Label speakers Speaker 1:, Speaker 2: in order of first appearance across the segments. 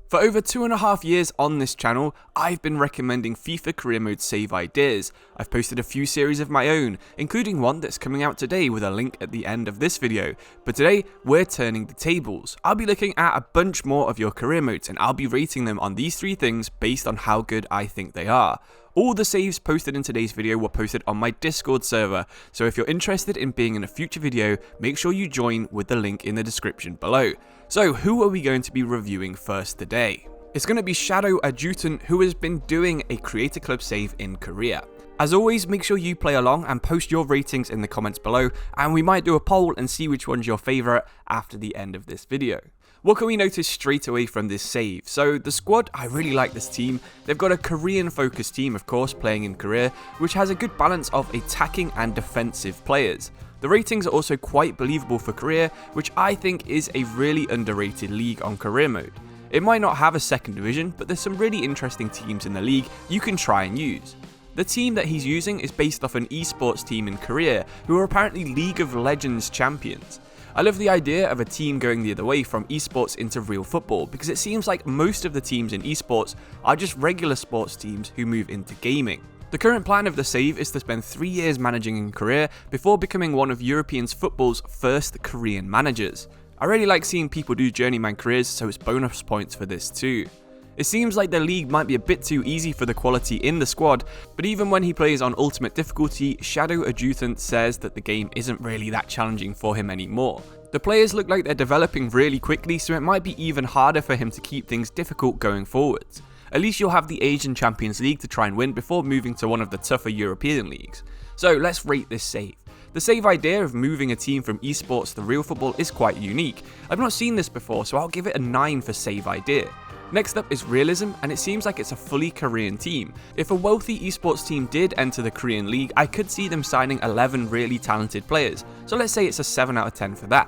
Speaker 1: For over 2.5 years on this channel, I've been recommending FIFA career mode save ideas. I've posted a few series of my own, including one that's coming out today with a link at the end of this video. But today, we're turning the tables. I'll be looking at a bunch more of your career modes and I'll be rating them on these 3 things based on how good I think they are. All the saves posted in today's video were posted on my Discord server, so if you're interested in being in a future video, make sure you join with the link in the description below. So who are we going to be reviewing first today? It's going to be Shadow Adjutant, who has been doing a Creator Club save in Korea. As always, make sure you play along and post your ratings in the comments below, and we might do a poll and see which one's your favourite after the end of this video. What can we notice straight away from this save? So the squad, I really like this team. They've got a Korean focused team, of course, playing in Korea, which has a good balance of attacking and defensive players. The ratings are also quite believable for Korea, which I think is a really underrated league on career mode. It might not have a second division, but there's some really interesting teams in the league you can try and use. The team that he's using is based off an esports team in Korea, who are apparently League of Legends champions. I love the idea of a team going the other way from esports into real football, because it seems like most of the teams in esports are just regular sports teams who move into gaming. The current plan of the save is to spend 3 years managing in Korea before becoming one of European football's first Korean managers. I really like seeing people do journeyman careers, so it's bonus points for this too. It seems like the league might be a bit too easy for the quality in the squad, but even when he plays on ultimate difficulty, Shadow Adjutant says that the game isn't really that challenging for him anymore. The players look like they're developing really quickly, so it might be even harder for him to keep things difficult going forwards. At least you'll have the Asian Champions League to try and win before moving to one of the tougher European leagues. So let's rate this save. The save idea of moving a team from esports to real football is quite unique. I've not seen this before, so I'll give it a 9 for save idea. Next up is realism, and it seems like it's a fully Korean team. If a wealthy esports team did enter the Korean league, I could see them signing 11 really talented players, so let's say it's a 7 out of 10 for that.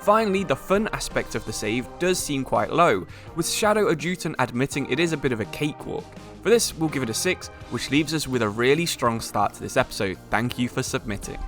Speaker 1: Finally, the fun aspect of the save does seem quite low, with Shadow Adjutant admitting it is a bit of a cakewalk. For this, we'll give it a 6, which leaves us with a really strong start to this episode. Thank you for submitting.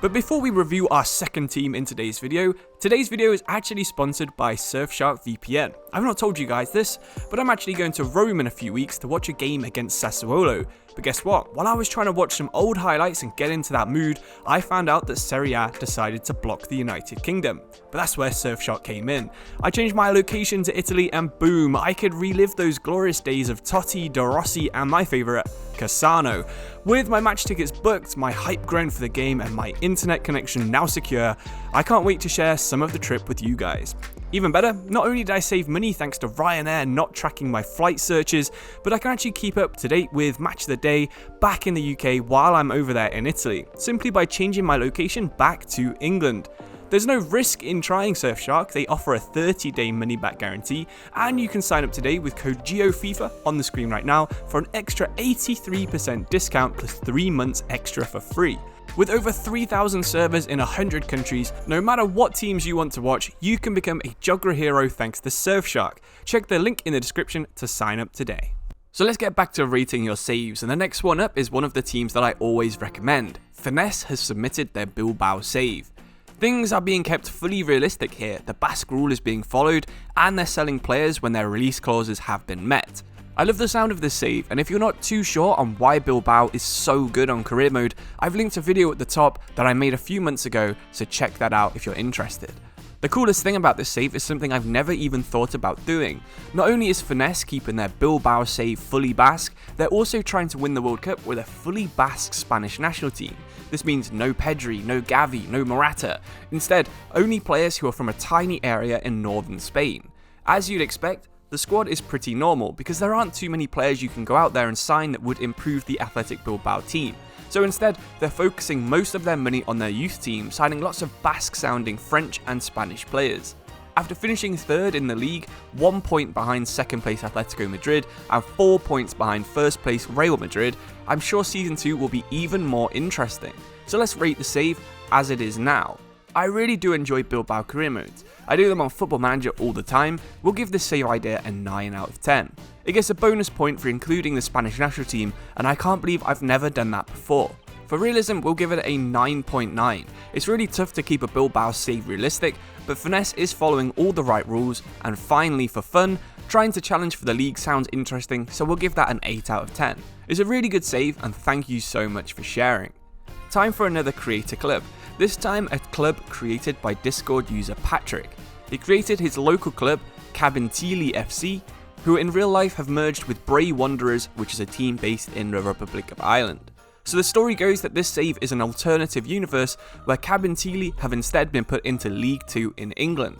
Speaker 1: But before we review our second team in today's video is actually sponsored by Surfshark VPN. I've not told you guys this, but I'm actually going to Rome in a few weeks to watch a game against Sassuolo. But guess what? While I was trying to watch some old highlights and get into that mood, I found out that Serie A decided to block the United Kingdom. But that's where Surfshark came in. I changed my location to Italy and boom, I could relive those glorious days of Totti, De Rossi and my favourite, Cassano. With my match tickets booked, my hype grown for the game and my internet connection now secure, I can't wait to share some of the trip with you guys. Even better, not only did I save money thanks to Ryanair not tracking my flight searches, but I can actually keep up to date with Match of the Day back in the UK while I'm over there in Italy, simply by changing my location back to England. There's no risk in trying Surfshark, they offer a 30-day money-back guarantee, and you can sign up today with code Geografifa on the screen right now for an extra 83% discount plus 3 months extra for free. With over 3,000 servers in 100 countries, no matter what teams you want to watch, you can become a Geogra hero thanks to Surfshark. Check the link in the description to sign up today. So let's get back to rating your saves, and the next one up is one of the teams that I always recommend. Finesse has submitted their Bilbao save. Things are being kept fully realistic here, the Basque rule is being followed, and they're selling players when their release clauses have been met. I love the sound of this save, and if you're not too sure on why Bilbao is so good on career mode, I've linked a video at the top that I made a few months ago, so check that out if you're interested. The coolest thing about this save is something I've never even thought about doing. Not only is Finesse keeping their Bilbao save fully Basque, they're also trying to win the World Cup with a fully Basque Spanish national team. This means no Pedri, no Gavi, no Morata. Instead, only players who are from a tiny area in northern Spain. As you'd expect, the squad is pretty normal because there aren't too many players you can go out there and sign that would improve the Athletic Bilbao team. So instead, they're focusing most of their money on their youth team, signing lots of Basque-sounding French and Spanish players. After finishing third in the league, 1 point behind second place Atletico Madrid and 4 points behind first place Real Madrid, I'm sure season 2 will be even more interesting. So let's rate the save as it is now. I really do enjoy Bilbao career modes. I do them on Football Manager all the time. We'll give this save idea a 9 out of 10. It gets a bonus point for including the Spanish national team, and I can't believe I've never done that before. For realism, we'll give it a 9.9. It's really tough to keep a Bilbao save realistic, but Finesse is following all the right rules, and finally for fun, Trying to challenge for the league sounds interesting, so we'll give that an 8 out of 10. It's a really good save, and thank you so much for sharing. Time for another creator club, this time a club created by Discord user Patrick. He created his local club, Cabinteely FC, who in real life have merged with Bray Wanderers, which is a team based in the Republic of Ireland. So the story goes that this save is an alternative universe where Cabinteely have instead been put into League 2 in England.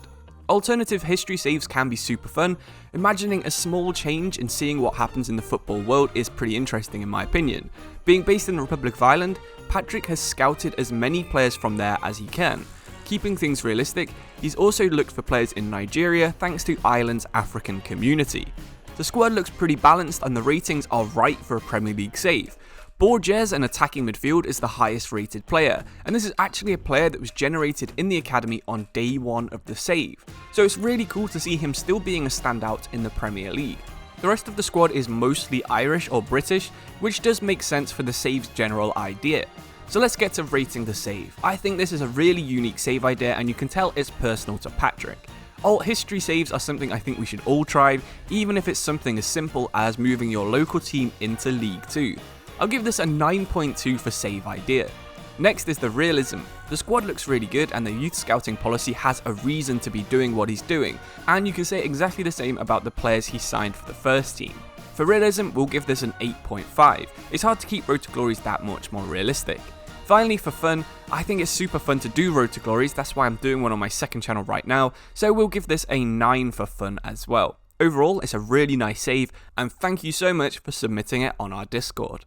Speaker 1: Alternative history saves can be super fun. Imagining a small change in seeing what happens in the football world is pretty interesting in my opinion. Being based in the Republic of Ireland, Patrick has scouted as many players from there as he can. Keeping things realistic, he's also looked for players in Nigeria thanks to Ireland's African community. The squad looks pretty balanced and the ratings are right for a Premier League save. Borges, an attacking midfield, is the highest rated player, and this is actually a player that was generated in the academy on day 1 of the save, so it's really cool to see him still being a standout in the Premier League. The rest of the squad is mostly Irish or British, which does make sense for the save's general idea. So let's get to rating the save. I think this is a really unique save idea and you can tell it's personal to Patrick. Alt history saves are something I think we should all try, even if it's something as simple as moving your local team into League 2. I'll give this a 9.2 for save idea. Next is the realism. The squad looks really good and the youth scouting policy has a reason to be doing what he's doing, and you can say exactly the same about the players he signed for the first team. For realism, we'll give this an 8.5. It's hard to keep Road to Glories that much more realistic. Finally, for fun, I think it's super fun to do Road to Glories, that's why I'm doing one on my second channel right now, so we'll give this a 9 for fun as well. Overall, it's a really nice save, and thank you so much for submitting it on our Discord.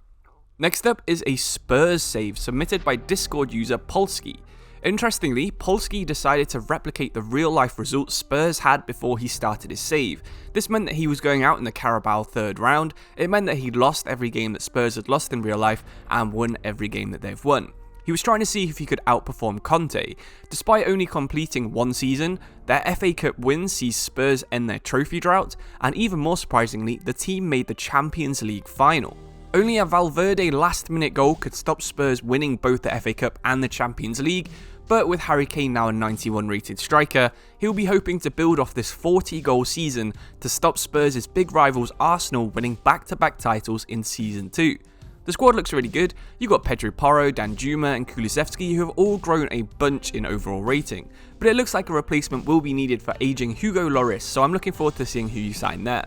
Speaker 1: Next up is a Spurs save submitted by Discord user Polski. Interestingly, Polski decided to replicate the real life results Spurs had before he started his save. This meant that he was going out in the Carabao third round, it meant that he'd lost every game that Spurs had lost in real life and won every game that they've won. He was trying to see if he could outperform Conte. Despite only completing one season, their FA Cup win sees Spurs end their trophy drought, and even more surprisingly, the team made the Champions League final. Only a Valverde last-minute goal could stop Spurs winning both the FA Cup and the Champions League, but with Harry Kane now a 91 rated striker, he'll be hoping to build off this 40-goal season to stop Spurs' big rivals Arsenal winning back-to-back titles in Season 2. The squad looks really good. You've got Pedro Porro, Danjuma and Kulusevski who have all grown a bunch in overall rating, but it looks like a replacement will be needed for aging Hugo Lloris, so I'm looking forward to seeing who you sign there.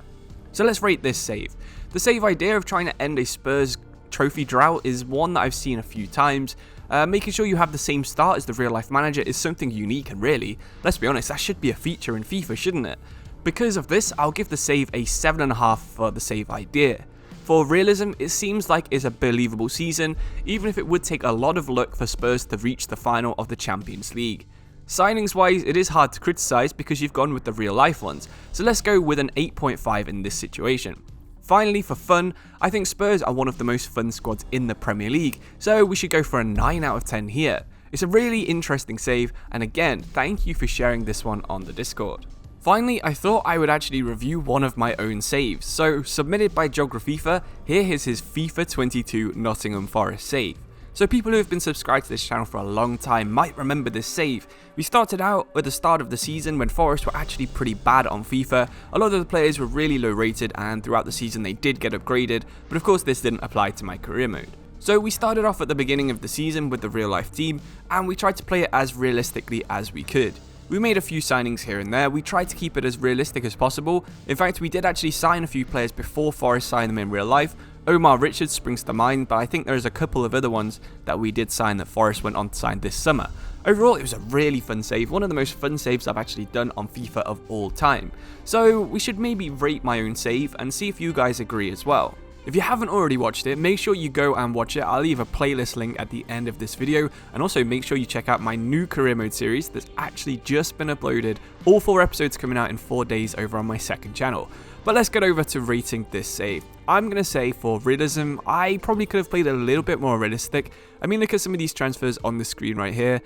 Speaker 1: So let's rate this save. The save idea of trying to end a Spurs trophy drought is one that I've seen a few times. Making sure you have the same start as the real life manager is something unique and really, let's be honest, that should be a feature in FIFA, shouldn't it? Because of this, I'll give the save a 7.5 for the save idea. For realism, it seems like it's a believable season, even if it would take a lot of luck for Spurs to reach the final of the Champions League. Signings wise, it is hard to criticise because you've gone with the real life ones, so let's go with an 8.5 in this situation. Finally, for fun, I think Spurs are one of the most fun squads in the Premier League, so we should go for a 9 out of 10 here. It's a really interesting save, and again, thank you for sharing this one on the Discord. Finally, I thought I would actually review one of my own saves, so submitted by Geografifa, here is his FIFA 22 Nottingham Forest save. So people who have been subscribed to this channel for a long time might remember this save. We started out at the start of the season when Forest were actually pretty bad on FIFA. A lot of the players were really low rated and throughout the season they did get upgraded, but of course this didn't apply to my career mode. So we started off at the beginning of the season with the real life team and we tried to play it as realistically as we could. We made a few signings here and there, we tried to keep it as realistic as possible. In fact, we did actually sign a few players before Forest signed them in real life. Omar Richards springs to mind, but I think there's a couple of other ones that we did sign that Forest went on to sign this summer. Overall, it was a really fun save, one of the most fun saves I've actually done on FIFA of all time. So we should maybe rate my own save and see if you guys agree as well. If you haven't already watched it, make sure you go and watch it. I'll leave a playlist link at the end of this video, and also make sure you check out my new career mode series that's actually just been uploaded. All 4 episodes coming out in 4 days over on my second channel. But let's get over to rating this save. I'm going to say for realism, I probably could have played a little bit more realistic. I mean, look at some of these transfers on the screen right here.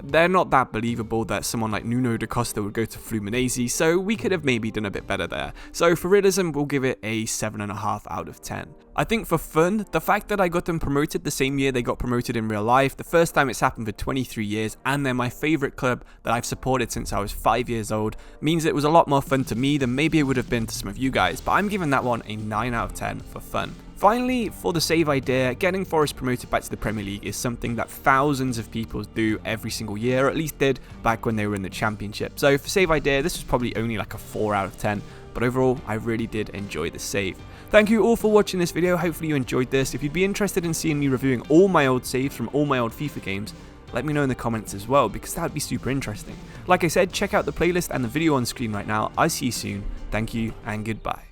Speaker 1: they're not that believable that someone like Nuno da Costa would go to Fluminense, so we could have maybe done a bit better there. So for realism, we'll give it a 7.5 out of 10. I think for fun, the fact that I got them promoted the same year they got promoted in real life, the first time it's happened for 23 years, and they're my favourite club that I've supported since I was 5 years old, means it was a lot more fun to me than maybe it would have been to some of you guys, but I'm giving that one a 9 out of 10 for fun. Finally, for the save idea, getting Forest promoted back to the Premier League is something that thousands of people do every single year, or at least did back when they were in the Championship. So for save idea, this was probably only like a 4 out of 10, but overall, I really did enjoy the save. Thank you all for watching this video, hopefully you enjoyed this. If you'd be interested in seeing me reviewing all my old saves from all my old FIFA games, let me know in the comments as well, because that would be super interesting. Like I said, check out the playlist and the video on screen right now. I'll see you soon, thank you, and goodbye.